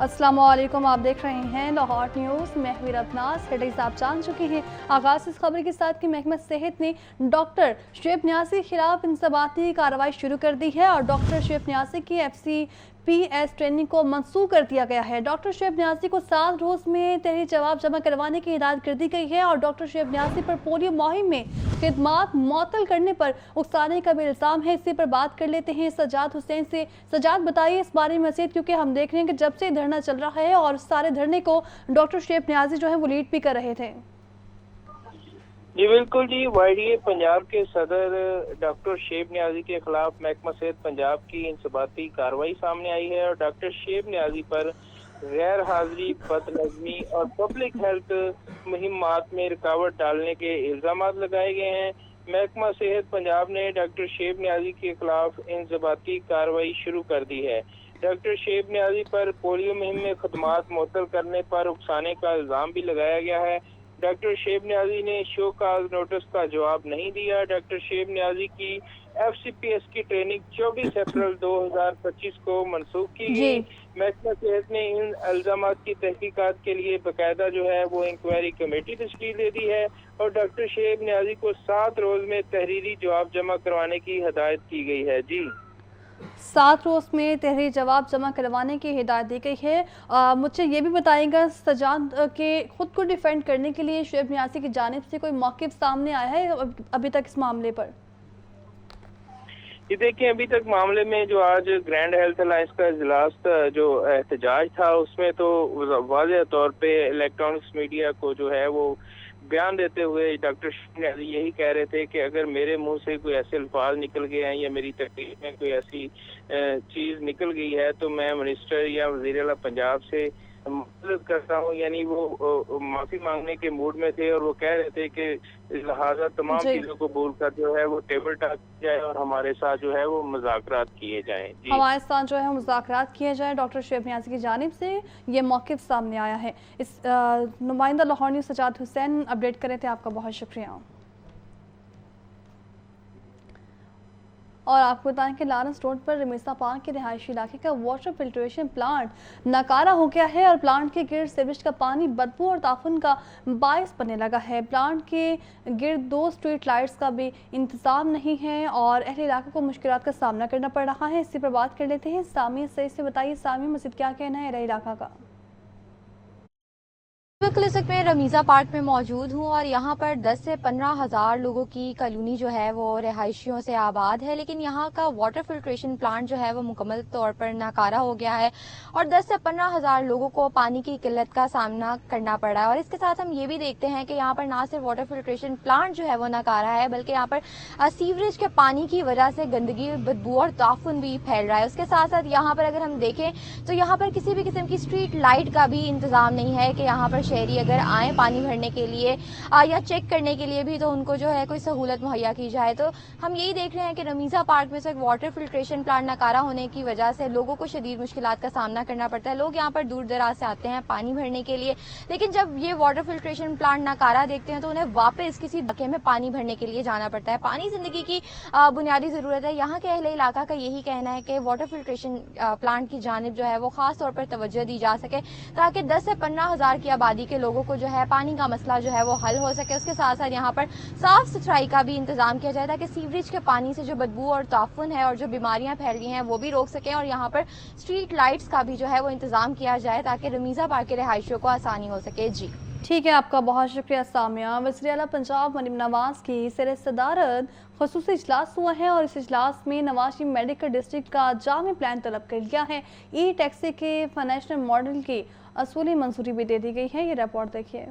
अस्सलाम वालेकुम, आप देख रहे हैं लाहौर न्यूज़। मैं हूं रबनाज। हेडलाइंस आप जान चुके हैं। आगाज़ इस खबर के साथ कि महकमा सेहत ने डॉक्टर शुएब नियाज़ी के खिलाफ इंसबाती कार्रवाई शुरू कर दी है और डॉक्टर शुएब नियाज़ी की FCPS ट्रेनिंग को मनसूख कर दिया गया है। डॉक्टर शुएब नियाज़ी को 7 रोज़ में तहरीर जवाब जमा करवाने की हिदायत कर दी गई है और डॉक्टर शुएब नियाज़ी पर पोलियो मुहिम में खिदमात मुअत्तल करने पर उकसाने का भी इल्ज़ाम है। इसी पर बात कर लेते हैं सज्जाद हुसैन से। सज्जाद, बताइए इस बारे में मज़ीद, क्योंकि हम देख रहे हैं कि जब से धरना चल रहा है और सारे धरने को डॉक्टर शुएब नियाज़ी जो है वो लीड भी कर रहे थे। जी बिल्कुल जी, YDA पंजाब के सदर डॉक्टर शुएब नियाज़ी के खिलाफ महकमा सेहत पंजाब की इंसबाती कार्रवाई सामने आई है और डॉक्टर शुएब नियाज़ी पर गैर हाजिरी, बदनज़मी और पब्लिक हेल्थ मुहिमात में रुकावट डालने के इल्ज़ाम लगाए गए हैं। महकमा सेहत पंजाब ने डॉक्टर शुएब नियाज़ी के खिलाफ इंसबाती कार्रवाई शुरू कर दी है। डॉक्टर शुएब नियाज़ी पर पोलियो मुहिम में खदमात मुअत्तल करने पर उकसाने का इल्ज़ाम भी लगाया गया है। डॉक्टर शुएब नियाज़ी ने शो काज नोटिस का जवाब नहीं दिया। डॉक्टर शुएब नियाज़ी की FCPS की ट्रेनिंग 24 अप्रैल 2025 को मनसूख की गई। महकमा सेहत ने इन इल्ज़ामात की तहकीकात के लिए बाकायदा जो है वो इंक्वायरी कमेटी तश्कील दे दी है और डॉक्टर शुएब नियाज़ी को 7 रोज में तहरीरी जवाब जमा करवाने की हिदायत की गई है। जी 7 रोज़ में तहरीर जवाब जमा करवाने की हिदायत दी गई है। मुझे ये भी बताइएगा सज्जाद के खुद को डिफेंड करने के लिए शुएब नियाज़ी की जानिब से कोई मौक़िफ़ सामने आया है अभी तक इस मामले पर? ये देखिए, अभी तक मामले में जो आज ग्रैंड हेल्थ अलायंस का इजलास जो एहतजाज था उसमें तो वाज़ेह तौर पे इलेक्ट्रॉनिक्स मीडिया को जो है वो बयान देते हुए डॉक्टर शुएब यही कह रहे थे कि अगर मेरे मुंह से कोई ऐसे अल्फाज निकल गए हैं या मेरी तकरीर में कोई ऐसी चीज़ निकल गई है तो मैं मिनिस्टर या वज़ीर आला पंजाब से मदद करता हूँ। यानी वो माफ़ी मांगने के मूड में थे और वो कह रहे थे कि लिहाजा तमाम चीज़ों को भूल कर जो है वो टेबल टॉक किया जाए और हमारे साथ जो है वो मुज़ाकरात किए जाएं। हमारे साथ जो है मुज़ाकरात किए जाए डॉक्टर शुएब नियाज़ी की जानिब से ये मौक़िफ़ सामने आया है। इस नुमाइंदा लाहौर न्यूज़ सज्जाद हुसैन अपडेट करे थे, आपका बहुत शुक्रिया। और आपको बताएं कि लारेंस रोड पर रमीसा पार्क के रिहायशी इलाके का वाटर फिल्ट्रेशन प्लांट नाकारा हो गया है और प्लांट के गिर्द सीवरेज का पानी बदबू और ताफुन का बायस बनने लगा है। प्लांट के गिर्द 2 स्ट्रीट लाइट्स का भी इंतजाम नहीं है और अहले इलाके को मुश्किलात का सामना करना पड़ रहा है। इसी पर बात कर लेते हैं सामी से। बताइए सामी, मज़ीद क्या कहना है अहले इलाका का? बिल्कुल, इस वक्त मैं रमीज़ा पार्क में मौजूद हूँ और यहाँ पर 10 से 15 हज़ार लोगों की कॉलोनी जो है वो रिहायशियों से आबाद है, लेकिन यहाँ का वाटर फिल्ट्रेशन प्लांट जो है वो मुकम्मल तौर पर नाकारा हो गया है और 10 से 15 हज़ार लोगों को पानी की किल्लत का सामना करना पड़ा है। और इसके साथ हम ये भी देखते हैं कि यहाँ पर ना सिर्फ वाटर फिल्ट्रेशन प्लांट जो है वो नाकारा है, बल्कि यहाँ पर सीवरेज के पानी की वजह से गंदगी, बदबू और ताफुन भी फैल रहा है। उसके साथ साथ यहाँ पर अगर हम देखें तो यहाँ पर किसी भी किस्म की स्ट्रीट लाइट का भी इंतजाम नहीं है कि यहाँ पर शहरी अगर आए पानी भरने के लिए या चेक करने के लिए भी तो उनको जो है कोई सहूलत मुहैया की जाए। तो हम यही देख रहे हैं कि रमीज़ा पार्क में से वाटर फिल्ट्रेशन प्लांट नाकारा होने की वजह से लोगों को शदीद मुश्किलात का सामना करना पड़ता है। लोग यहाँ पर दूर दराज से आते हैं पानी भरने के लिए, लेकिन जब ये वाटर फिल्ट्रेशन प्लांट नाकारा देखते हैं तो उन्हें वापस किसी इलाके में पानी भरने के लिए जाना पड़ता है। पानी जिंदगी की बुनियादी जरूरत है। यहाँ के अहले इलाका का यही कहना है कि वाटर फिल्ट्रेशन प्लांट की जानिब जो है वो खास तौर पर तवज्जो दी जा सके ताकि 10 से 15 हज़ार की आबादी के लोगों को जो है पानी का मसला जो है वो हल हो सके। उसके साथ साथ यहाँ पर साफ सुथराई का भी इंतजाम किया जाए ताकि सीवरेज के पानी से जो बदबू और ताफुन है और जो बीमारियां फैल रही हैं वो भी रोक सकें और यहाँ पर स्ट्रीट लाइट्स का भी जो है वो इंतजाम किया जाए ताकि रमीज़ा पार्क के रिहायशियों को आसानी हो सके। जी ठीक है, आपका बहुत शुक्रिया सामिया। वज़ीर आला पंजाब मरीम नवाज़ की ज़ेर सदारत ख़ुसूसी इजलास हुआ है और इस इजलास में नवाज़ शरीफ मेडिकल डिस्ट्रिक्ट का जामी प्लान तलब कर लिया है। ई टैक्सी के फाइनेंशियल मॉडल की असूली मंजूरी भी दे दी गई है। ये रिपोर्ट देखिए।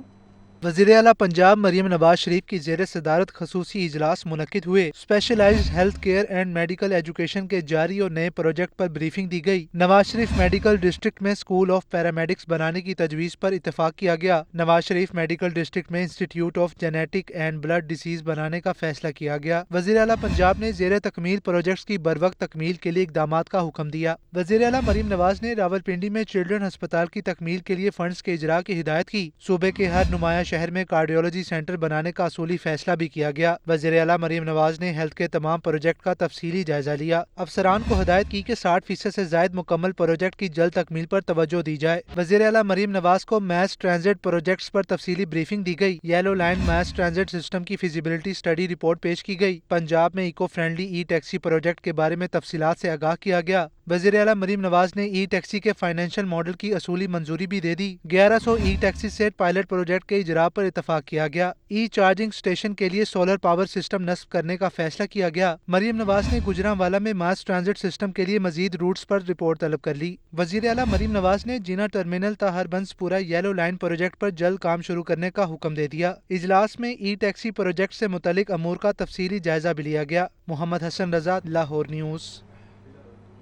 वज़ीर आला पंजाब मरीम नवाज शरीफ की ज़ेर सदारत खसूसी इजलास मुनक्किद हुए। Specialized health care and medical education के जारी और नए प्रोजेक्ट पर ब्रीफिंग दी गई। नवाज शरीफ मेडिकल डिस्ट्रिक्ट में स्कूल ऑफ पैरामेडिक्स बनाने की तजवीज़ पर इतफाक किया गया। नवाज शरीफ मेडिकल डिस्ट्रिक्ट में institute of genetic and blood disease बनाने का फैसला किया गया। वज़ीर आला पंजाब ने ज़ेर तकमील प्रोजेक्ट्स की बरवक्त तकमील के लिए इकदामात का हुक्म दिया। वज़ीर आला मरीम नवाज ने रावलपिंडी में चिल्ड्रन अस्पताल की तकमील के लिए फंड्स के इजरा की हिदायत की। सूबे के हर नुमाया शहर में कार्डियोलॉजी सेंटर बनाने का असूली फैसला भी किया गया। वज़ीर आला मरीम नवाज ने हेल्थ के तमाम प्रोजेक्ट का तफसीली जायजा लिया। अफसरान को हिदायत की कि 60% से ज्यादा मुकम्मल प्रोजेक्ट की जल्द तकमील पर तवज्जो दी जाए। वज़ीर आला मरीम नवाज को मैस ट्रांजिट प्रोजेक्ट्स पर तफसीली ब्रीफिंग दी गई। Yellow line mass transit system की फिजिबिलिटी स्टडी रिपोर्ट पेश की गई। पंजाब में eco friendly e taxi project के बारे में तफसीलात से आगाह किया गया। वज़ीर आला मरीम नवाज ने ई टैक्सी के फाइनेंशियल मॉडल की असूली मंजूरी भी दे दी। 1100 ई टैक्सी सेट पायलट प्रोजेक्ट के इजरा पर इतफाक किया गया। ई चार्जिंग स्टेशन के लिए सोलर पावर सिस्टम नस्ब करने का फैसला किया गया। मरीम नवाज ने गुजरांवाला में मास ट्रांजिट सिस्टम के लिए मजीद रूट्स पर रिपोर्ट तलब कर ली। वज़ीर आला मरीम नवाज ने जिना टर्मिनल ता हरबंसपुरा येलो लाइन प्रोजेक्ट पर जल्द काम शुरू करने का हुक्म दे दिया। इजलास में ई टैक्सी प्रोजेक्ट से मुतल्लिक अमूर का तफसीली जायजा भी लिया गया। Mohammad Hasan Raza, Lahore news.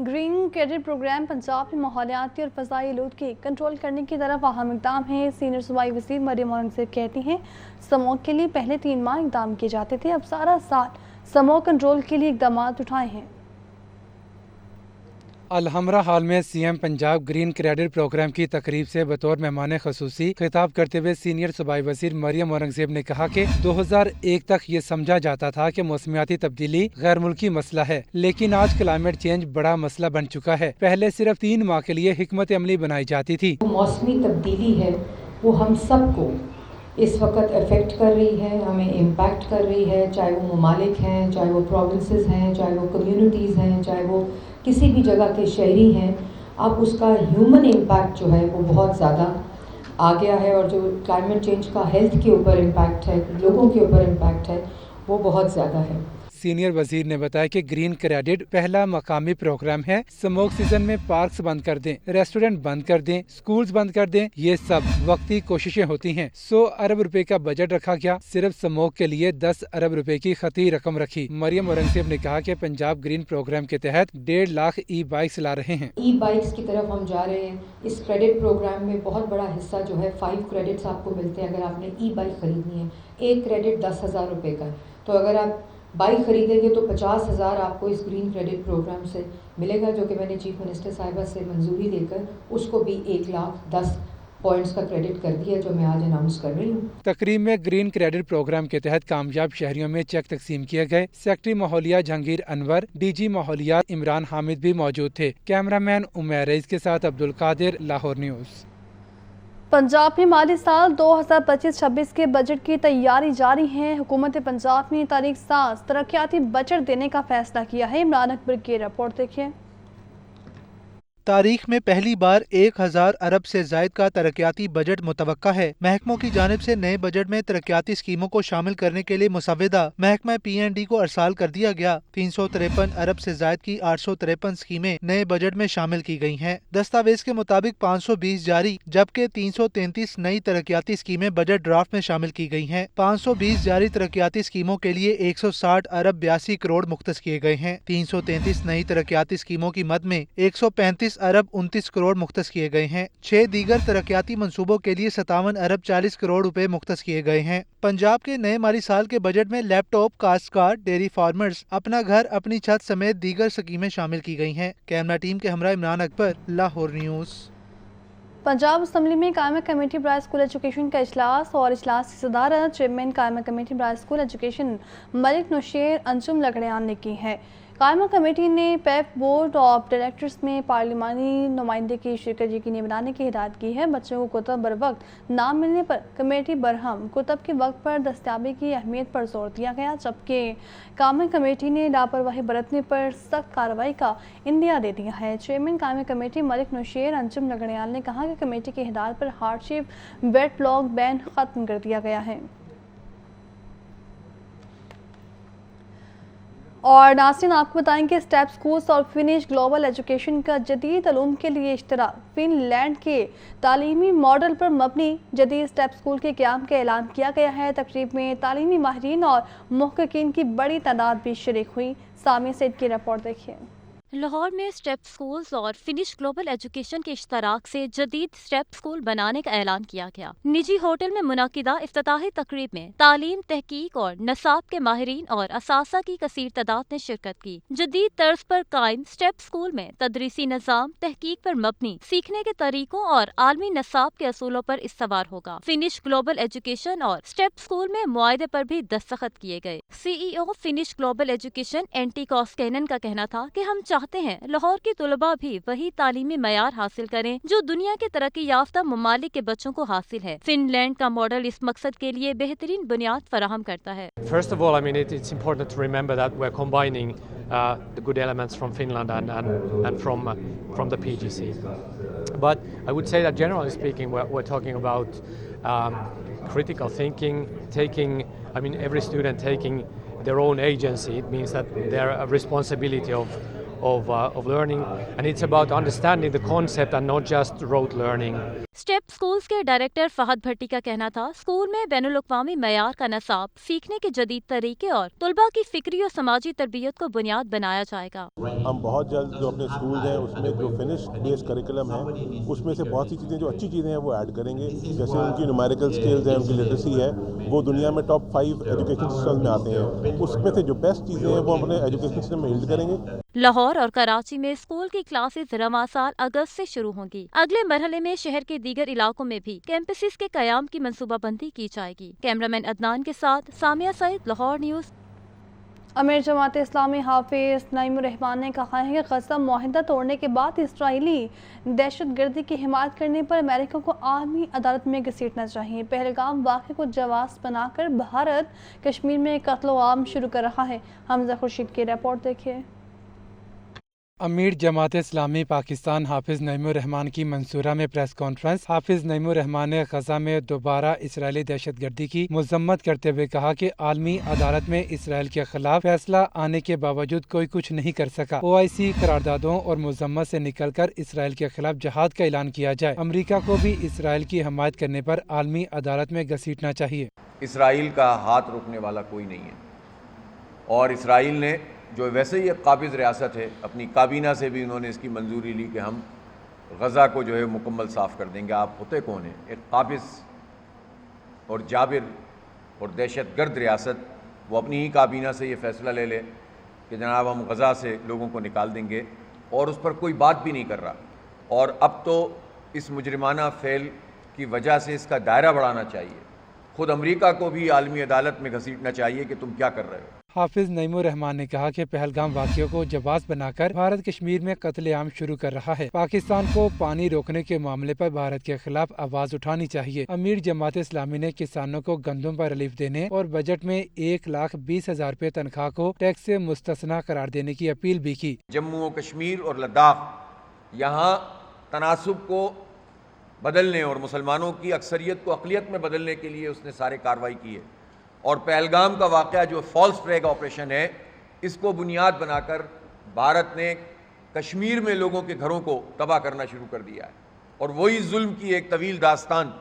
Green credit programme Punjab में माहौलियाती और फ़ज़ाई आलूदगी कंट्रोल करने की तरफ अहम इक़दाम है। सीनियर सूबाई वज़ीर मरियम औरंगज़ेब कहती हैं, स्मोक के लिए पहले 3 माह इक़दाम किए जाते थे, अब सारा साल स्मोक कंट्रोल के लिए इक़दाम उठाए हैं। अलहमरा हॉल में CM Punjab green credit program की तकरीब से बतौर मेहमान खसूसी खिताब करते हुए सीनियर सूबाई वज़ीर मरियम औरंगज़ेब ने कहा कि 2001 तक ये समझा जाता था कि मौसमियाती तब्दीली गैर मुल्की मसला है, लेकिन आज क्लाइमेट चेंज बड़ा मसला बन चुका है। पहले सिर्फ 3 माह के लिए हिकमत अमली बनाई जाती थी। मौसमी तब्दीली है वो हम सबको इस वक्त अफेक्ट कर रही है, हमें इम्पैक्ट कर रही है, चाहे वो ममालिक हैं, चाहे वो प्रोविंसेस हैं, चाहे वो कम्युनिटीज़ हैं, चाहे वो किसी भी जगह के शहरी हैं। अब उसका ह्यूमन इम्पैक्ट जो है वो बहुत ज़्यादा आ गया है और जो क्लाइमेट चेंज का हेल्थ के ऊपर इम्पैक्ट है, लोगों के ऊपर इम्पैक्ट है, वो बहुत ज़्यादा है। सीनियर वजीर ने बताया कि ग्रीन क्रेडिट पहला मकामी प्रोग्राम है। स्मोक सीजन में पार्क्स बंद कर दें, रेस्टोरेंट बंद कर दें, स्कूल्स बंद कर दें, ये सब वक्ती कोशिशें होती हैं। 100 अरब रुपए का बजट रखा गया, सिर्फ स्मोक के लिए 10 अरब रुपए की खती रकम रखी। मरियम औरंगज़ेब ने कहा कि पंजाब ग्रीन प्रोग्राम के तहत 1.5 लाख ई बाइक्स ला रहे हैं। ई बाइक्स की तरफ हम जा रहे हैं। इस क्रेडिट प्रोग्राम में बहुत बड़ा हिस्सा जो है 5 क्रेडिट्स आपको मिलते हैं अगर आपने ई बाइक खरीदनी है। एक क्रेडिट 10,000 रुपये का, तो अगर आप बाइक खरीदेंगे तो 50,000 आपको इस ग्रीन क्रेडिट प्रोग्राम से मिलेगा, जो कि मैंने चीफ मिनिस्टर साहिबा से मंजूरी लेकर उसको भी 1,10,000 पॉइंट्स का क्रेडिट कर दिया, जो मैं आज अनाउंस कर रही हूँ। तकरीब में ग्रीन क्रेडिट प्रोग्राम के तहत कामयाब शहरियों में चेक तकसीम किए गए। सेक्रेटरी माहौलिया जहांगीर अनवर, डीजी माहौलिया इमरान हामिद भी मौजूद थे। कैमरामैन उमैर रईस के साथ अब्दुल कादिर, लाहौर न्यूज़। पंजाब में माली साल 2025-26 के बजट की तैयारी जारी है। हुकूमत पंजाब ने तारीख साज तरक्याती बजट देने का फैसला किया है। इमरान अकबर की रिपोर्ट देखिए। तारीख में पहली बार 1000 अरब से जायद का तरक्याती बजट मुतवक्का है। महकमों की जानिब से नए बजट में तरक्याती स्कीमों को शामिल करने के लिए मुसव्विदा महकमा PND को अरसाल कर दिया गया। 353 अरब से जायद की 853 स्कीमें नए बजट में शामिल की गई हैं। दस्तावेज के मुताबिक 520 जारी, जबकि 333 नई तरक्याती स्कीमें बजट ड्राफ्ट में शामिल की गई हैं। 520 जारी तरक्याती स्कीमों के लिए 160 अरब 82 करोड़ मुख्तस किए गए हैं। 333 नई तरक्याती स्कीमों की मद में 135 अरब 29 करोड़ मुख्तस किए गए हैं। 6 दीगर तरक्याती मंसूबों के लिए 57 अरब 40 करोड़ रुपए मुख्तस किए गए हैं। पंजाब के नए माली साल के बजट में लैपटॉप, काश्तकार, डेयरी फार्मर्स, अपना घर अपनी छत समेत दीगर स्कीमें शामिल की गई हैं। कैमरा टीम के हमरा इमरान अकबर, लाहौर न्यूज़। पंजाब असम्बली में कायमा कमेटी बराए स्कूल एजुकेशन का इजलास और इजलास की सदारत चेयरमैन कायमा कमेटी बराए स्कूल एजुकेशन मलिक नौशेर अंजुम लगड़ियान ने की है। कायमा कमेटी ने पेप बोर्ड ऑफ डायरेक्टर्स में पार्लिमानी नुमाइंदे की शिरकत यकीनी बनाने की हिदायत की है। बच्चों को कुतब बर वक्त ना मिलने पर कमेटी बरहम कुतब के वक्त पर दस्तियाबी की अहमियत पर जोर दिया गया, जबकि कायमा कमेटी ने लापरवाही बरतने पर सख्त कार्रवाई का इंदिया दे दिया है। चेयरमैन कायमा कमेटी मलिक नौशेर अंजुम लगड़ियाल ने कहा कि कमेटी की हिदायत पर हार्डशिप वेटलॉग बैन खत्म कर दिया गया है। और नाज़रीन, आपको बताएंगे स्टेप स्कूल्स और फिनिश ग्लोबल एजुकेशन का जदीद उलूम के लिए इश्तराक। फिनलैंड के तालीमी मॉडल पर मबनी जदीद स्टेप स्कूल के क़याम का ऐलान किया गया है। तकरीब में तालीमी माहिरीन और मुहक्किकीन की बड़ी तादाद भी शरीक हुई। सामी सेठ की रिपोर्ट देखिए। लाहौर में स्टेप स्कूल्स और फिनिश ग्लोबल एजुकेशन के इश्तराक से जदीद स्टेप स्कूल बनाने का ऐलान किया गया। निजी होटल में मुनाकिदा इफ्तिताही तकरीब में तालीम, तहकीक और नसाब के माहिरीन और असासा की कसीर तादाद ने शिरकत की। जदीद तर्ज पर कायम स्टेप स्कूल में तदरीसी निज़ाम, तहकीक पर मबनी सीखने के तरीकों और आलमी नसाब के असूलों पर इस्तवार होगा। फिनिश ग्लोबल एजुकेशन और स्टेप स्कूल में मुआहदे पर भी दस्तखत किए गए। CEO Finnish global education Antti Koskinen का कहना था कि हम चाहते हैं लाहौर की तुलबा भी वही तालीमी मयार हासिल करें जो दुनिया के तरक्की याफ्ता ममालिक के बच्चों को हासिल है। फिनलैंड का मॉडल इस मकसद के लिए बेहतरीन बुनियाद फराहम करता है। First of all, I mean, it's important to remember that we're combining the good elements from Finland and from the PGC. But I would say that generally speaking, we're talking about critical thinking, every student taking their own agency. It means that they're a responsibility of learning, and it's about understanding the concept and not just rote learning. Step schools के director Fahad भट्टी का कहना था, school में बैनुल-अक़वामी मयार का नसाब, सीखने के जदीद तरीके और तुलबा की फिक्री और समाजी तरबियत को बुनियाद बनाया जाएगा। हम बहुत जल्द जो अपने स्कूल हैं उसमें जो फिनिश बेस्ड करिकुलम है उसमें से बहुत सी चीज़ें जो अच्छी चीज़ें हैं वो ऐड करेंगे। जैसे उनकी न्यूमेरिकल स्किल्स हैं, उनकी लिटरेसी है, वो दुनिया में टॉप 5 एजुकेशन सिस्टम में आते हैं। उसमें से जो बेस्ट चीज़ें हैं वो अपने एजुकेशन सिस्टम में बिल्ड करेंगे। लाहौर और कराची में स्कूल की क्लासेस रवां साल अगस्त से शुरू होंगी। अगले मरहले में शहर के दीगर इलाकों में भी कैंपसेस के कयाम की मंसूबाबंदी की जाएगी। कैमरामैन अदनान के साथ सामिया सईद, लाहौर न्यूज़। अमीर जमात इस्लामी हाफिज नईमुर रहमान ने कहा है कि गज़ा मुआहिदा तोड़ने के बाद इसराइली दहशतगर्दी की हिमायत करने पर अमेरिका को आलमी अदालत में घसीटना चाहिए। पहलगाम वाक़े को जवाब बनाकर भारत कश्मीर में कत्ल-ओ-आम शुरू कर रहा है। हमजा खुर्शीद की रिपोर्ट देखिए। अमीर जमात इस्लामी पाकिस्तान हाफिज नईमुर रहमान की मंसूरा में प्रेस कॉन्फ्रेंस। हाफिज नईमुर रहमान ने गजा में दोबारा इसराइली दहशतगर्दी की मजम्मत करते हुए कहा कि आलमी अदालत में इसराइल के खिलाफ फैसला आने के बावजूद कोई कुछ नहीं कर सका। OIC करारदादों और मजम्मत से निकलकर इसराइल के खिलाफ जहाद का ऐलान किया जाए। अमरीका को भी इसराइल की हमायत करने पर आलमी अदालत में घसीटना चाहिए। इसराइल का हाथ रोकने वाला कोई नहीं है और इसराइल ने जो वैसे ही एक काबिज रियासत है, अपनी काबीना से भी उन्होंने इसकी मंजूरी ली कि हम गज़ा को जो है मुकम्मल साफ़ कर देंगे। आप होते कौन हैं? एक काबिज और जाबिर और दहशतगर्द रियासत, वो अपनी ही काबीना से ये फ़ैसला ले ले कि जनाब हम गज़ा से लोगों को निकाल देंगे और उस पर कोई बात भी नहीं कर रहा। और अब तो इस मुजरिमाना फ़ेल की वजह से इसका दायरा बढ़ाना चाहिए। ख़ुद अमरीका को भी आलमी अदालत में घसीटना चाहिए कि तुम क्या कर रहे हो। हाफिज नईमुर रहमान ने कहा कि पहलगाम वाक़ियों को जवाब बनाकर भारत कश्मीर में कत्ले-आम शुरू कर रहा है। पाकिस्तान को पानी रोकने के मामले पर भारत के खिलाफ आवाज उठानी चाहिए। अमीर जमात इस्लामी ने किसानों को गंदम पर रिलीफ देने और बजट में 1,20,000 रुपए तनख्वाह को टैक्स से मुस्तस्ना करार देने की अपील भी की। जम्मू और कश्मीर और लद्दाख, यहाँ तनासुब को बदलने और मुसलमानों की अक्सरियत को अक़लियत में बदलने के लिए उसने सारे कार्रवाई की है। और पहलगाम का वाक़या जो फॉल्स फ्लैग ऑपरेशन है, इसको बुनियाद बनाकर भारत ने कश्मीर में लोगों के घरों को तबाह करना शुरू कर दिया है और वही जुल्म की एक तवील दास्तान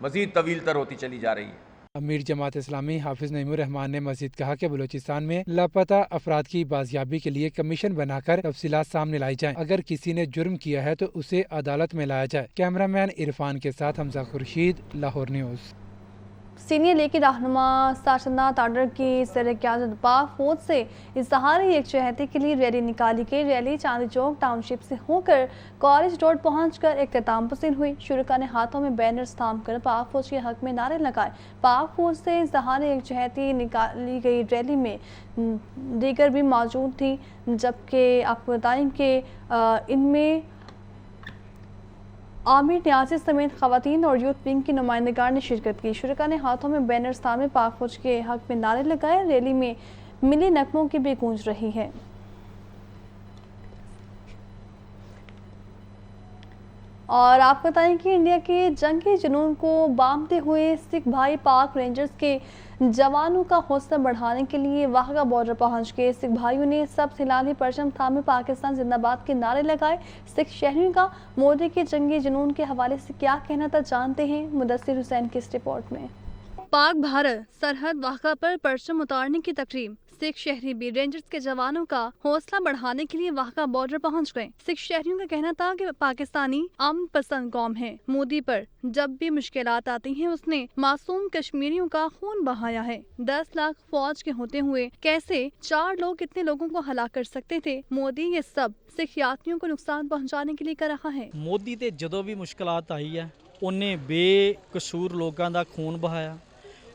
मज़ीद तवील तर होती चली जा रही है। अमीर जमात इस्लामी हाफिज नईमुर रहमान ने मज़ीद कहा कि बलूचिस्तान में लापता अफराद की बाजियाबी के लिए कमीशन बनाकर तफसीलात सामने लाई जाएं। अगर किसी ने जुर्म किया है तो उसे अदालत में लाया जाए। कैमरामैन इरफान के साथ Hamza Khurshid, Lahore news. Senior league की रहनुमा साशना ताडर की सर-ए-क़यादत पाक फौज से इज़हार यकजहती के लिए रैली निकाली गई। रैली चांदी चौक टाउनशिप से होकर कॉलेज रोड पहुंचकर इख्तिताम पसीन हुई। शुरका ने हाथों में बैनर्स थाम कर पाक फौज के हक में नारे लगाए। पाक फौज से इज़हार यकजहती निकाली गई रैली में दीगर भी मौजूद थी, जबकि आपको बताएं कि इनमें आमिर न्याज़ी समेत ख़वातीन और यूथ विंग की नुमाइंदगान ने शिरकत की। शुरका ने हाथों में बैनर्स थामे पाक फौज के हक में नारे लगाए। रैली में मिली नगमों की भी गूंज रही है। और आपको बताएं कि इंडिया के जंगी जुनून को बांधते हुए सिख भाई पाक रेंजर्स के जवानों का हौसला बढ़ाने के लिए वाघा बॉर्डर पहुंच गए। सिख भाइयों ने सब सिलाली परचम थामे पाकिस्तान जिंदाबाद के नारे लगाए। सिख शहरियों का मोदी के जंगी जुनून के हवाले से क्या कहना था, जानते हैं मुदस्सिर हुसैन की इस रिपोर्ट में। पाक भारत सरहद वाक़ा पर परचम उतारने की तकरीब। सिख शहरी भी रेंजर्स के जवानों का हौसला बढ़ाने के लिए वाक़ा बॉर्डर पहुंच गए। सिख शहरियों का कहना था कि पाकिस्तानी अमन पसंद कौम है। मोदी पर जब भी मुश्किलात आती हैं उसने मासूम कश्मीरियों का खून बहाया है। 10 लाख फौज के होते हुए कैसे 4 लोग इतने लोगों को हलाक कर सकते थे। मोदी ये सब सिख यात्रियों को नुकसान पहुँचाने के लिए कर रहा है। ਮੋਦੀ ਤੇ ਜਦੋਂ ਵੀ ਮੁਸ਼ਕਲਾਤ ਆਈ ਹੈ ਉਹਨੇ ਬੇਕਸੂਰ ਲੋਕਾਂ ਦਾ ਖੂਨ ਬਹਾਇਆ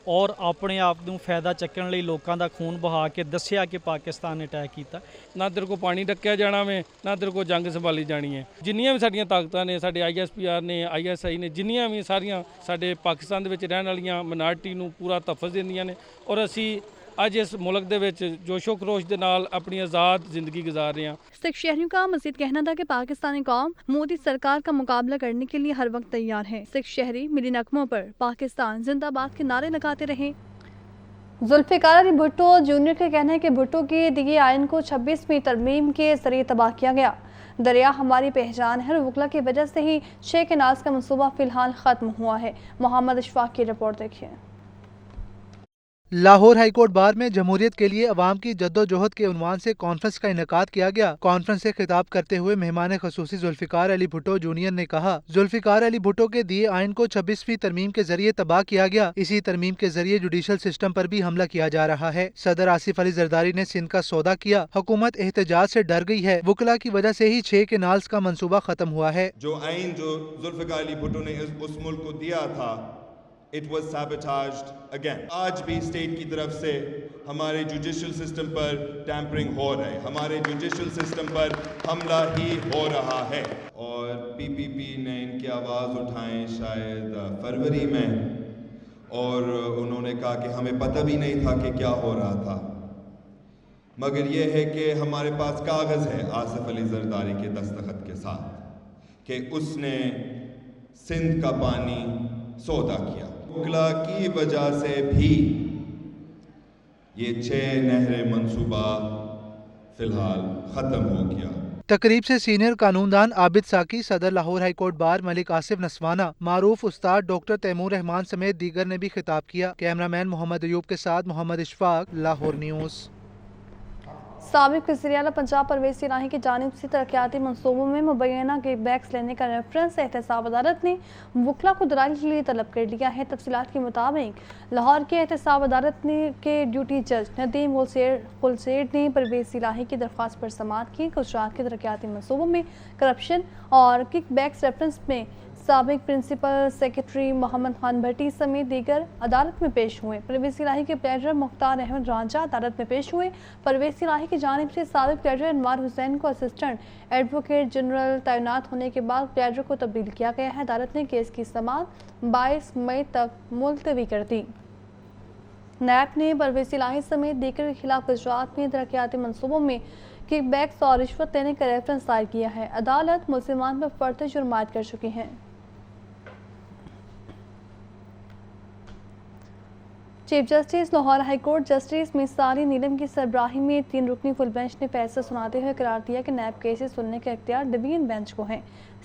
ਔਰ ਆਪਣੇ ਆਪ ਨੂੰ ਫਾਇਦਾ ਚੱਕਣ ਲਈ ਲੋਕਾਂ ਦਾ ਖੂਨ ਬਹਾ ਕੇ ਦੱਸਿਆ ਕਿ ਪਾਕਿਸਤਾਨ ਨੇ ਅਟੈਕ ਕੀਤਾ। ਨਾ ਤੇਰੇ ਕੋ ਪਾਣੀ ਡੱਕਿਆ ਜਾਣਾ ਵੇ, ਨਾ ਤੇਰੇ ਕੋ ਜੰਗ ਸੰਭਾਲੀ ਜਾਣੀ ਹੈ। ਜਿੰਨੀਆਂ ਵੀ ਸਾਡੀਆਂ ਤਾਕਤਾਂ ਨੇ, ਸਾਡੇ ISPR ਨੇ, ISI ਨੇ, ਜਿੰਨੀਆਂ ਵੀ ਸਾਰੀਆਂ ਸਾਡੇ ਪਾਕਿਸਤਾਨ ਦੇ ਵਿੱਚ ਰਹਿਣ ਵਾਲੀਆਂ ਮਿਨਾਰਟੀ ਨੂੰ ਪੂਰਾ ਤਹਫਜ਼ ਦਿੰਦੀਆਂ ਨੇ ਔਰ ਅਸੀਂ ਅੱਜ ਇਸ ਮੁਲਕ ਦੇ ਵਿੱਚ ਜੋਸ਼ੋ ਖਰੋਸ਼ ਦੇ ਨਾਲ ਆਪਣੀ ਆਜ਼ਾਦ ਜ਼ਿੰਦਗੀ ਗੁਜ਼ਾਰ ਰਹੇ ਹਾਂ। सिख शहरियों का मजीद कहना था कि पाकिस्तानी कौम मोदी सरकार का मुकाबला करने के लिए हर वक्त तैयार है। सिख शहरी मिली नगमों पर पाकिस्तान जिंदाबाद के नारे लगाते रहे। जुल्फिकार अली भुट्टो जूनियर का कहना है कि भुट्टो के दिए आयन को 26वीं तरमीम के जरिए तबाह किया गया। दरिया हमारी पहचान है और वकला की वजह से ही 6 केनाल्स का मंसूबा फिलहाल खत्म हुआ है। मोहम्मद इशफाक की रिपोर्ट देखिए। लाहौर हाईकोर्ट बार में जमहूरियत के लिए अवाम की जद्दोजहद के उन्वान से कॉन्फ्रेंस का इनेकाद किया गया। कॉन्फ्रेंस से खिताब करते हुए मेहमान खसूसी जुल्फिकार अली भुट्टो जूनियर ने कहा, जुल्फिकार अली भुट्टो के दिए आयन को 26वीं तरमीम के जरिए तबाह किया गया। इसी तरमीम के जरिए जुडिशल सिस्टम पर भी हमला किया जा रहा है। सदर आसिफ अली जरदारी ने सिंध का सौदा किया। हुकूमत एहतजाज से डर गई है। वकला की वजह से ही 6 केनाल्स का मंसूबा खत्म हुआ है। जो आइन जो जुल्फिकार अली भुट्टो ने उस मुल्क को दिया था, It was sabotaged again. आज भी स्टेट की तरफ से हमारे जुडिशल सिस्टम पर टैंपरिंग हो रहा है, हमारे जुडिशल सिस्टम पर हमला ही हो रहा है। और PPP ने इनकी आवाज़ उठाएं शायद फरवरी में और उन्होंने कहा कि हमें पता भी नहीं था कि क्या हो रहा था। मगर ये है कि हमारे पास कागज़ है आसिफ अली जरदारी के दस्तखत के साथ कि उसने सिंध का पानी सौदा किया। वकला की वजह से भी ये 6 नहरें मंसूबा फिलहाल खत्म हो गया। तकरीब से सीनियर कानूनदान आबिद साकी, सदर लाहौर हाईकोर्ट बार मलिक आसिफ नसवाना, मारूफ उस्ताद डॉक्टर तैमूर रहमान समेत दीगर ने भी खिताब किया। कैमरामैन मोहम्मद अयूब के साथ मोहम्मद इशफाक, लाहौर न्यूज़। साबिक वज़ीर-ए-आला पंजाब परवेज़ इलाही की जानिब से तरक्याती मनसूबों में मुबैना किकबैक्स लेने का रेफरेंस एहतसाब अदालत ने वकला को दलाइल के लिए तलब कर लिया है। तफसीलात के मुताबिक लाहौर की एहतसाब अदालत ने के ड्यूटी जज नदीम गुलसेर ने परवेज़ इलाही की दरख्वास्त पर समाअत की। गुजरात के तरक्याती मनसूबों में करप्शन और किकबैक्स रेफरेंस में साबिक प्रिंसिपल सेक्रेटरी मोहम्मद खान भट्टी समेत दीगर अदालत में पेश हुए। परवेज़ इलाही के प्लेजर मुख्तार अहमद रांझा अदालत में पेश हुए। परवेज़ इलाही की जानिब से साबिक प्लेजर अनवार हुसैन को असिस्टेंट एडवोकेट जनरल तैनात होने के बाद प्लेजर को तब्दील किया गया है। अदालत ने केस की समाअत 22 मई तक मुलतवी कर दी। नैब ने परवेज़ इलाही समेत दीगर के खिलाफ गुजरात में तरक्याती मनसूबों में किकबैक्स और रिश्वत देने का रेफरेंस दायर किया है। अदालत मुलजिमान पर फर्द जुर्म आयद कर चुकी है। Chief justice Lahore high court justice Misali Neelum की सरबराही में 3 रुकनी फुल बेंच ने फैसला सुनाते हुए करार दिया कि नैब केसेस सुनने का इख्तियार डिवीजन बेंच को है।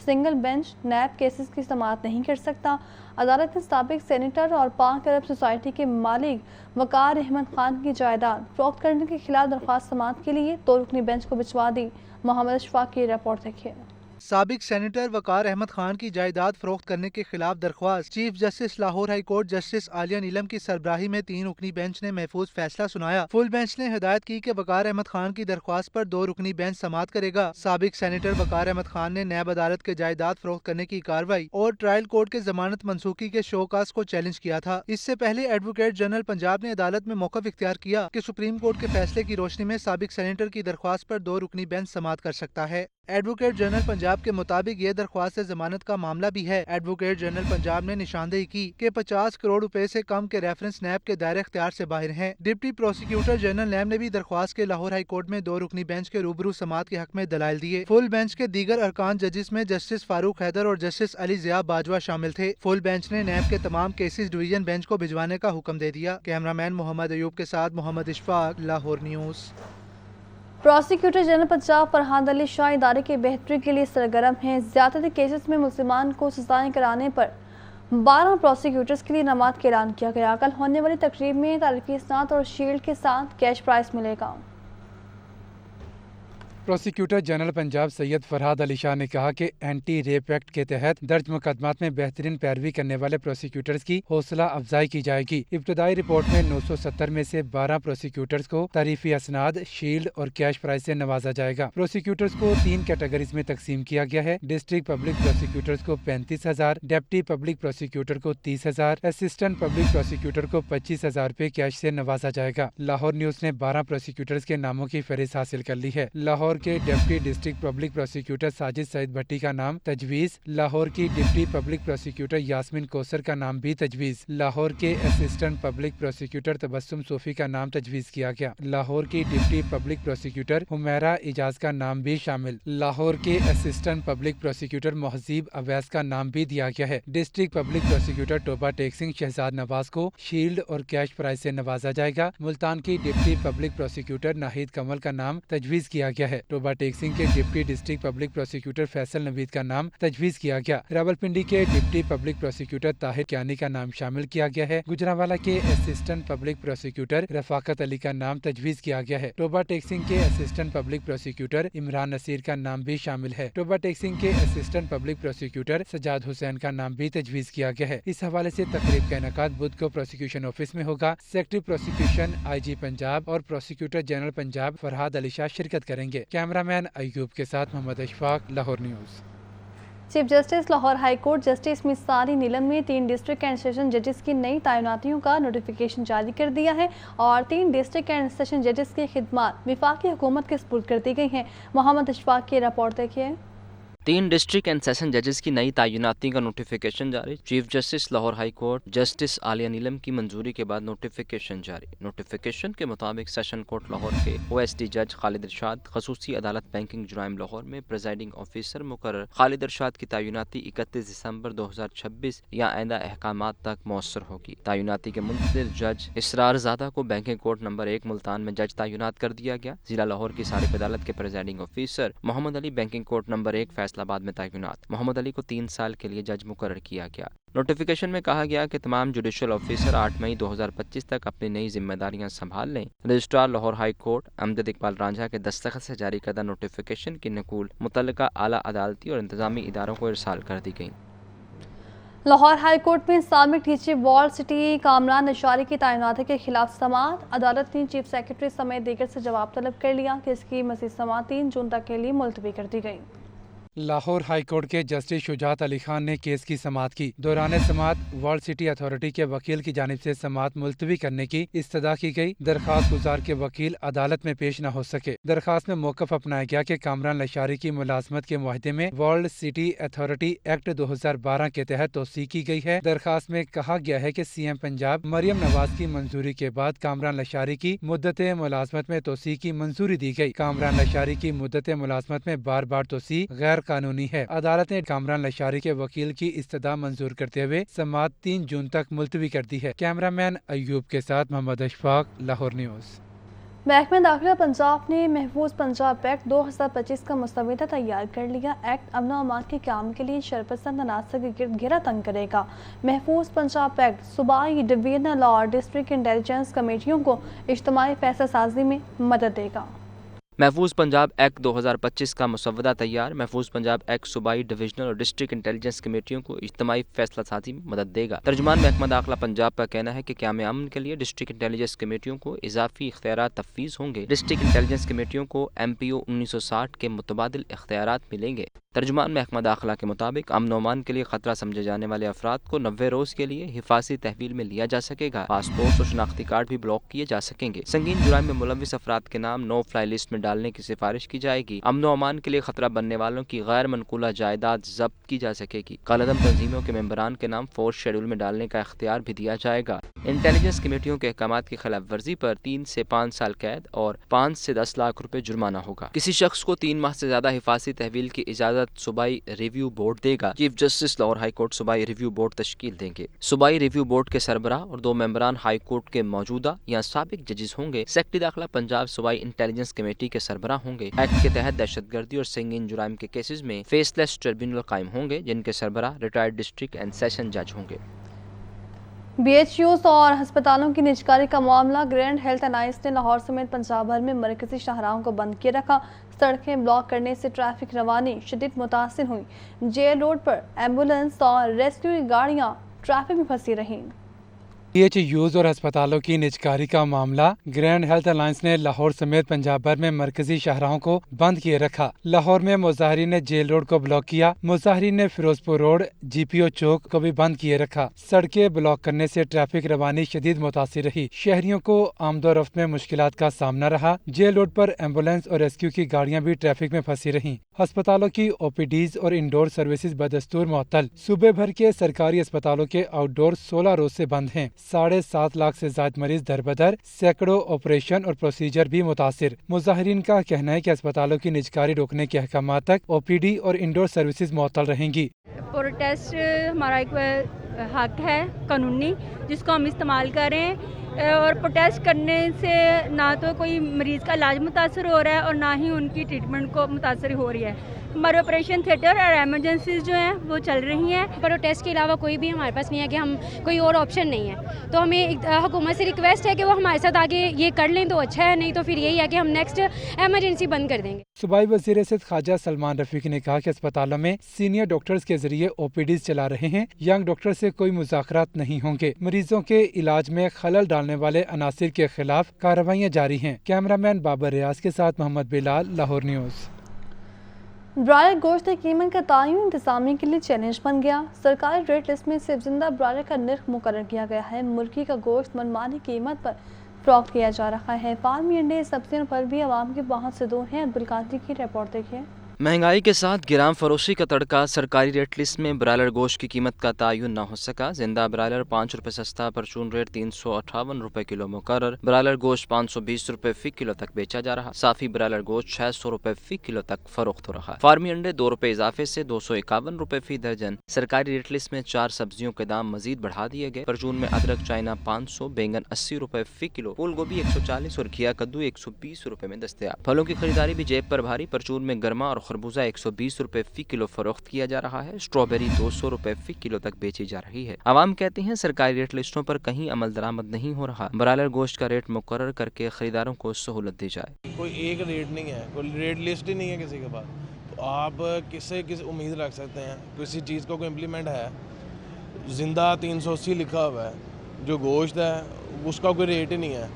सिंगल बेंच नैब केसेस की समाअत नहीं कर सकता। अदालत ने साबिक सेनेटर और पाक अरब सोसाइटी के मालिक वकार अहमद खान की जायदाद फरोख्त करने के खिलाफ दरख्वास्त समाअत के लिए 2 रुकनी बेंच को भिजवा दी। मोहम्मद इशफाक की रिपोर्ट देखिए। साबिक सेनेटर वकार अहमद खान की जायदाद फरोख्त करने के खिलाफ दरख्वास्त chief justice Lahore high court justice Aalia Neelum की सरबराही में 3 रुकनी बेंच ने महफूज फैसला सुनाया। फुल बेंच ने हिदायत की कि वकार अहमद खान की दरख्वास्त पर 2 रुकनी बेंच समाअत करेगा। साबिक सेनेटर वकार अहमद खान ने नैब अदालत के जायदाद फरोख्त करने की कार्रवाई और ट्रायल कोर्ट के जमानत मनसूखी के शोकास को चैलेंज किया था। इससे पहले एडवोकेट जनरल पंजाब ने अदालत में मौक़िफ़ इख्तियार किया कि सुप्रीम कोर्ट के फैसले की रोशनी में साबिक सेनेटर की दरख्वास्त पर 2 रुकनी बेंच समाअत कर सकता है। एडवोकेट जनरल पंजाब के मुताबिक ये दरख्वास्त जमानत का मामला भी है। एडवोकेट जनरल पंजाब ने निशानदेही की कि 50 करोड़ रुपए से कम के रेफरेंस नैब के दायरे इख्तियार से बाहर हैं। डिप्टी प्रोसिक्यूटर जनरल नैब ने भी दरख्वास्त के लाहौर हाईकोर्ट में 2 रुकनी बेंच के रूबरू समाअत के हक में दलाइल दिए। फुल बेंच के दीगर अरकान जजिस में जस्टिस फारूक हैदर और जस्टिस अली ज़िया बाजवा शामिल थे। फुल बेंच ने नैब के तमाम केसेस डिवीजन बेंच को भिजवाने का हुक्म दे दिया। कैमरामैन मोहम्मद अयूब के साथ Muhammad Ishfaq, Lahore news. Prosecutor general Punjab Farhad Ali Shah इदारे की बेहतरी के लिए सरगर्म हैं। ज़्यादातर केसेस में मुल्ज़िमान को सजाएं कराने पर 12 پروسیکیوٹرز کے لیے انعامات کا اعلان کیا گیا۔ کل ہونے والی تقریب میں تعریفی اسناد اور شیلڈ کے ساتھ کیش پرائز ملے گا۔ پروسیکیوٹر جنرل پنجاب سید فرحاد علی شاہ نے کہا کہ اینٹی ریپ ایکٹ کے تحت درج مقدمات میں بہترین پیروی کرنے والے پروسیکیوٹرز کی حوصلہ افزائی کی جائے گی۔ ابتدائی رپورٹ میں 970 میں سے 12 پروسیکیوٹرز کو تعریفی اسناد، شیلڈ اور کیش پرائز سے نوازا جائے گا۔ پروسیکیوٹرز کو 3 کیٹیگریز میں تقسیم کیا گیا ہے۔ ڈسٹرکٹ پبلک پروسیکیوٹرز کو 35,000، ڈپٹی پبلک پروسیکیوٹر کو 30,000، اسسٹنٹ پبلک پروسیکیوٹر کو 25,000 روپے کیش سے نوازا جائے گا۔ لاہور نیوز نے 12 پروسیکیوٹرز کے ناموں کی فہرست حاصل کر لی ہے۔ لاہور کے deputy district public prosecutor Sajid Saeed Bhatti کا نام تجویز، لاہور کی deputy public prosecutor Yasmin Kausar کا نام بھی تجویز، لاہور کے assistant public prosecutor Tabassum Sufi کا نام تجویز کیا گیا، لاہور کی deputy public prosecutor Humaira Ejaz کا نام بھی شامل، لاہور کے assistant public prosecutor Mohazib Awais کا نام بھی دیا گیا ہے۔ District public prosecutor Toba Tek Singh Shahzad Nawaz کو شیلڈ اور کیش پرائز سے نوازا جائے گا۔ ملتان کی ڈپٹی پبلک پروسیکیوٹر ناہید کمل کا نام تجویز کیا گیا ہے۔ ٹوبہ ٹیک سنگھ کے deputy district public prosecutor Faisal Naveed کا نام تجویز کیا گیا۔ راولپنڈی کے deputy public prosecutor Tahir Kiani کا نام شامل کیا گیا ہے۔ گجرانوالہ کے اسسٹنٹ پبلک پروسیکیوٹر رفاقت علی کا نام تجویز کیا گیا ہے۔ ٹوبہ ٹیک سنگھ کے assistant public prosecutor Imran Naseer کا نام بھی شامل ہے۔ ٹوبہ ٹیک سنگھ کے assistant public prosecutor Sajjad Hussain کا نام بھی تجویز کیا گیا ہے۔ اس حوالے سے تقریب کا انعقاد بدھ کو پروسیکیوشن آفس میں ہوگا۔ Secretary prosecution I G Punjab اور پروسیکیوٹر جنرل پنجاب فرحاد علی شاہ شرکت کریں گے۔ کیمرہ مین ایوب کے ساتھ Mohammad Ashfaq, Lahore news. Chief justice Lahore high court justice Misali Neelum میں 3 ڈسٹرکٹ اینڈ سیشن ججز کی نئی تعیناتیوں کا نوٹیفیکیشن جاری کر دیا ہے اور 3 ڈسٹرکٹ اینڈ سیشن ججز کی خدمات وفاقی حکومت کے سپرد کر دی گئی ہیں۔ محمد اشفاق کی رپورٹ دیکھیے۔ 3 ڈسٹرکٹ اینڈ سیشن ججز کی نئی تعیناتی کا نوٹیفیکیشن جاری۔ Chief justice Lahore high court justice Aalia Neelum کی منظوری کے بعد نوٹیفیکیشن جاری۔ نوٹیفیکیشن کے مطابق سیشن کورٹ لاہور کے OSD جج خالد ارشاد خصوصی عدالت بینکنگ جرائم لاہور میں پریزائڈنگ آفیسر مقرر خالد ارشاد کی تعیناتی 31 دسمبر 2026 یا آئندہ احکامات تک مؤثر ہوگی۔ تعیناتی کے منتظر جج اسرار زادہ کو بینکنگ کورٹ نمبر 1 ملتان میں جج تعینات کر دیا گیا۔ ضلع لاہور کی سارق عدالت کے پریزائڈنگ آفیسر محمد علی بینکنگ کورٹ نمبر 1 فیصلہ آباد میں تعینات۔ محمد علی کو 3 سال کے لیے جج مقرر کیا گیا۔ نوٹیفیکیشن میں کہا گیا کہ تمام جوڈیشل آفیسر 8 مئی 2025 تک اپنی نئی ذمہ داریاں سنبھال لیں۔ رجسٹرار لاہور ہائی کورٹ امجد اقبال رانجھا کے دستخط سے جاری کردہ نوٹیفیکیشن کی نقول متعلقہ اعلیٰ عدالتی اور انتظامی اداروں کو ارسال کر دی گئی۔ لاہور ہائی کورٹ میں سابق ٹیچر وال سٹی کامران اشاری کی تعیناتی کے خلاف سماعت۔ عدالت نے چیف سیکرٹری سمیت دیگر سے جواب طلب کر لیا کہ اس کی مزید سماعت 3 جون تک کے لیے ملتوی کر دی گئی۔ لاہور ہائی کورٹ کے جسٹس شجاعت علی خان نے کیس کی سماعت کی۔ دوران سماعت ورلڈ سٹی اتھارٹی کے وکیل کی جانب سے سماعت ملتوی کرنے کی استدعا کی گئی۔ درخواست گزار کے وکیل عدالت میں پیش نہ ہو سکے۔ درخواست میں موقف اپنایا گیا کہ کامران لشاری کی ملازمت کے معاہدے میں ورلڈ سٹی اتھارٹی ایکٹ 2012 کے تحت توثیق کی گئی ہے۔ درخواست میں کہا گیا ہے کہ CM پنجاب مریم نواز کی منظوری کے بعد کامران لشاری کی مدت ملازمت میں توسیع کی منظوری دی گئی۔ کامران لشاری کی مدت ملازمت میں بار بار توسیع غیر قانونی ہے۔ عدالت نے کامران لشاری کے وکیل کی استدعا منظور کرتے ہوئے سماعت 3 جون تک ملتوی کر دی ہے۔ کیمرہ مین ایوب کے ساتھ محمد اشفاق، لاہور نیوز۔ محکمہ داخلہ پنجاب نے محفوظ پنجاب ایکٹ 2025 کا مسودہ تیار کر لیا۔ ایکٹ امن و امان کے قیام کے لیے شرپسند عناصر کے گرد گھیرا تنگ کرے گا۔ محفوظ پنجاب ایکٹ صوبائی ڈویژنل اور ڈسٹرکٹ انٹیلیجنس کمیٹیوں کو اجتماعی فیصلہ سازی میں مدد دے گا۔ محفوظ پنجاب ایکٹ 2025 کا مسودہ تیار۔ محفوظ پنجاب ایکٹ صوبائی ڈویژنل اور ڈسٹرکٹ انٹیلیجنس کمیٹیوں کو اجتماعی فیصلہ سازی میں مدد دے گا۔ ترجمان محکمہ داخلہ پنجاب کا کہنا ہے کہ قیام امن کے لیے ڈسٹرکٹ انٹیلیجنس کمیٹیوں کو اضافی اختیارات تفویض ہوں گے۔ ڈسٹرکٹ انٹیلیجنس کمیٹیوں کو MPO 1960 کے متبادل اختیارات ملیں گے۔ ترجمان محکمہ داخلہ کے مطابق امن و امان کے لیے خطرہ سمجھے جانے والے افراد کو 90 روز کے لیے حفاظتی تحویل میں لیا جا سکے گا۔ پاسپورٹ اور شناختی کارڈ بھی بلاک کیے جا سکیں گے۔ سنگین جرائم میں ملوث افراد کے نام نو فلائی لسٹ میں ڈالنے کی سفارش کی جائے گی۔ امن و امان کے لیے خطرہ بننے والوں کی غیر منقولہ جائیداد ضبط کی جا سکے گی۔ کالعدم تنظیموں کے ممبران کے نام فورس شیڈول میں ڈالنے کا اختیار بھی دیا جائے گا۔ انٹیلیجنس کمیٹیوں کے احکامات کی خلاف ورزی پر 3 سے 5 سال قید اور 5 سے 10 لاکھ روپے جرمانہ ہوگا۔ کسی شخص کو 3 ماہ سے زیادہ حفاظتی تحویل کی اجازت सदारत सूबाई रिव्यू बोर्ड देगा। Chief justice Lahore high court सूबाई रिव्यू बोर्ड तश्कील देंगे। सूबाई रिव्यू बोर्ड के सरबराह और 2 मेंबरान हाई कोर्ट के मौजूदा या साबिक जजेस होंगे। सेक्रेटरी दाखिला पंजाब सूबाई इंटेलिजेंस कमेटी के सरबराह होंगे। एक्ट के तहत दहशतगर्दी और संगीन जुराइम के केसेस में फेसलेस ट्रिब्यूनल कायम होंगे, जिनके सरबराह रिटायर्ड डिस्ट्रिक्ट एंड सेशन जज होंगे। BHUs और अस्पतालों की निजकारी का मामला ग्रैंड हेल्थ अलायंस ने लाहौर समेत पंजाब भर में मरकजी शाहराहों को बंद किए रखा। सड़कें ब्लॉक करने से ट्रैफिक रवानी शदीद मुतासिर हुई। जेल रोड पर एम्बुलेंस और रेस्क्यू की गाड़ियां ट्रैफिक में फंसी रहीं। BHUs और अस्पतालों की निजकारी का मामला ग्रैंड हेल्थ अलायंस ने लाहौर समेत पंजाब भर में मरकजी शाहराहों को बंद किए रखा। लाहौर में मुजाहिरीन ने जेल रोड को ब्लॉक किया। मुजाहिरीन ने फिरोजपुर रोड, GPO चौक को भी बंद किए रखा। सड़कें ब्लॉक करने से ट्रैफिक रवानी शदीद मुतासिर रही। शहरियों को आमदोरफ्त में मुश्किलात का सामना रहा। जेल रोड पर एम्बुलेंस और रेस्क्यू की गाड़ियां भी ट्रैफिक में फंसी रहीं। अस्पतालों की OPDs और इंडोर सर्विसेज बदस्तूर मुअत्तल। सूबे भर के सरकारी अस्पतालों के आउटडोर 16 रोज से बंद हैं। 7.5 लाख से ज्यादा मरीज दरबदर, सैकड़ों ऑपरेशन और प्रोसीजर भी मुतासिर। मुजाहिरीन का कहना है कि अस्पतालों की निजकारी रोकने के अहकाम तक OPD और इंडोर सर्विसेज मुअत्तल रहेंगी। प्रोटेस्ट हमारा एक हक है कानूनी, जिसको हम इस्तेमाल करें, और प्रोटेस्ट करने से ना तो कोई मरीज़ का इलाज मुतासर हो रहा है और ना ही उनकी ट्रीटमेंट को मुतासर हो रही है। हमारे ऑपरेशन थिएटर और एमरजेंसीज जो हैं वो चल रही हैं। प्रोटेस्ट के अलावा कोई भी हमारे पास नहीं है कि हम कोई और ऑप्शन नहीं है, तो हमें हुकूमत से रिक्वेस्ट है कि वो हमारे साथ आगे ये कर लें तो अच्छा है, नहीं तो फिर यही है कि हम नेक्स्ट एमरजेंसी बंद कर देंगे। सूबाई वज़ीर सिंध ख्वाजा सलमान रफीक ने कहा कि अस्पतालों में सीनियर डॉक्टर्स के जरिए OPDs चला रहे हैं। यंग डॉक्टर से कोई मुज़ाकरात नहीं होंगे। मरीजों के इलाज में खलल डालने वाले अनासिर के खिलाफ कार्रवाइयाँ जारी हैं। कैमरामैन बाबर रियाज के साथ मोहम्मद बिलाल, लाहौर न्यूज़। ब्रायलर गोश्त की कीमत का तयन इंतजामिया के लिए चैलेंज बन गया। सरकारी रेट लिस्ट में सिर्फ जिंदा ब्रायलर का निर्ख मुकर्रर किया गया है। मुर्गी का गोश्त मनमानी कीमत पर फरोख्त किया जा रहा है। फार्मी अंडे, सब्जियों पर भी आवाम की पहुंच से दूर हैं। अब्दुल कादिर की रिपोर्ट देखिए। महंगाई के साथ गिराम फरोशी का तड़का। सरकारी रेट लिस्ट में ब्रायलर गोश्त की कीमत का तयन न हो सका। जिंदा ब्रायलर 5 रुपये सस्ता, परचून रेट 358 रुपये किलो मुकर्रर। ब्रायलर गोश्त 520 रुपये फी किलो तक बेचा जा रहा। साफी ब्रायलर गोश्त 600 रुपये फी किलो तक फरोख्त हो रहा। फार्मी अंडे 2 रुपये इजाफे से 251 रुपये फी दर्जन। सरकारी रेट लिस्ट में 4 सब्जियों के दाम मजीद बढ़ा दिए गए। परचून में अदरक चाइना 500, बैंगन 80 रुपये फी किलो, फूल गोभी 140 और घिया कद्दू 120 रुपये में दस्तयाब। फलों की खरीदारी भी जेब पर भारी। परचून में गर्मा और खरबूजा 120 रुपए फी किलो फरोख्त किया जा रहा है। स्ट्रॉबेरी 200 रुपए फी किलो तक बेची जा रही है। आवाम कहते हैं सरकारी रेट लिस्टों पर कहीं अमल दरामद नहीं हो रहा। ब्रायलर गोश्त का रेट मुकर्रर करके खरीदारों को सहूलत दी जाए। कोई एक रेट नहीं है, कोई रेट लिस्ट ही नहीं है किसी के पास, तो आप किससे उम्मीद रख सकते हैं किसी चीज़ को कोई इम्प्लीमेंट है। जिंदा 380 लिखा हुआ है, जो गोश्त है उसका कोई रेट ही नहीं है।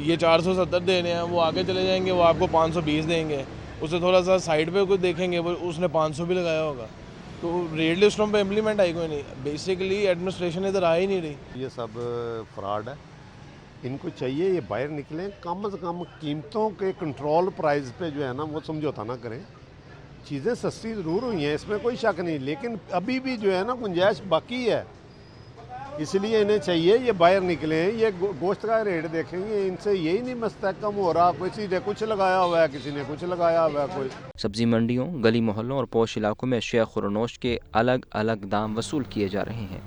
ये 470 दे रहे हैं, वो आगे चले जाएंगे, वो आपको 520 देंगे। उससे थोड़ा सा साइड पे कुछ देखेंगे, वो उसने 500 भी लगाया होगा। तो रेट लिस्टों पे इम्प्लीमेंट आई कोई नहीं। बेसिकली एडमिनिस्ट्रेशन इधर आ ही नहीं रही। ये सब फ्रॉड है। इनको चाहिए ये बाहर निकलें, कम से कम कीमतों के कंट्रोल प्राइस पे जो है ना वो समझौता ना करें। चीज़ें सस्ती ज़रूर हुई हैं, इसमें कोई शक नहीं, लेकिन अभी भी जो है ना गुंजाइश बाकी है। इसलिए इन्हें चाहिए ये बाहर निकले, ये गोश्त का रेट देखेंगे, इनसे यही नहीं मस्तहकम हो रहा। किसी ने कुछ लगाया हुआ है, किसी ने कुछ लगाया हुआ है। कोई सब्जी मंडियों, गली मोहल्लों और पोश इलाकों में अशिया खुरनोश के अलग अलग दाम वसूल किए जा रहे हैं।